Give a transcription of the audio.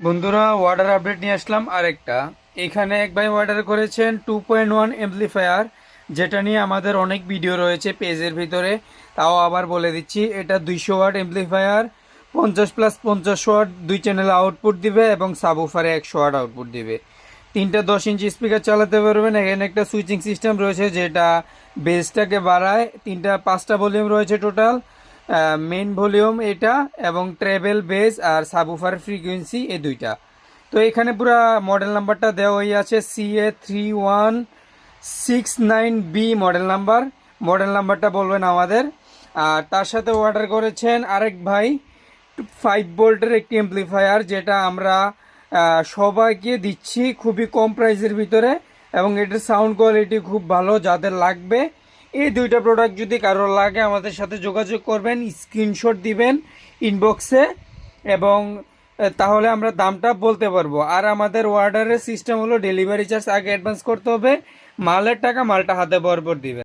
বন্ধুরা water update নিয়ে আসলাম আরেকটা। এখানে এক ভাই অর্ডার করেছেন 2.1 এমপ্লিফায়ার, যেটা নিয়ে আমাদের অনেক ভিডিও রয়েছে পেজের ভিতরে। তাও আবার বলে দিচ্ছি, এটা 200 ওয়াট এমপ্লিফায়ার, 50+50 ওয়াট দুই চ্যানেল আউটপুট দিবে এবং সাবউফারে 100 ওয়াট আউটপুট দিবে। তিনটা 10 ইঞ্চি স্পিকার চালাতে পারবেন। এখানে একটা সুইচিং সিস্টেম রয়েছে যেটা বেসটাকে বাড়ায়। পাঁচটা ভলিউম রয়েছে টোটাল। মেইন ভলিউম এটা, এবং ট্রেবেল বেস আর সাবউফার ফ্রিকোয়েন্সি এই দুইটা। তো এখানে পুরো মডেল নাম্বারটা দেওয়াই আছে, CA3169B মডেল নাম্বার। মডেল নাম্বারটা বলবেন আমাদের। আর তার সাথে অর্ডার করেছেন আরেক ভাই 5 ভোল্টের একটি এমপ্লিফায়ার, যেটা আমরা সবাইকে দিচ্ছি খুবই কম প্রাইসের ভিতরে, এবং এটার সাউন্ড কোয়ালিটি খুব ভালো। যাদের লাগবে এই দুইটা প্রোডাক্ট, যদি কারোর লাগে আমাদের সাথে যোগাযোগ করবেন, স্ক্রিনশট দিবেন ইনবক্সে, এবং তাহলে আমরা দামটা বলতে পারবো। আর আমাদের অর্ডারের সিস্টেম হলো ডেলিভারি চার্জ আগে অ্যাডভান্স করতে হবে, মালের টাকা মালটা হাতে বরাবর দিবেন।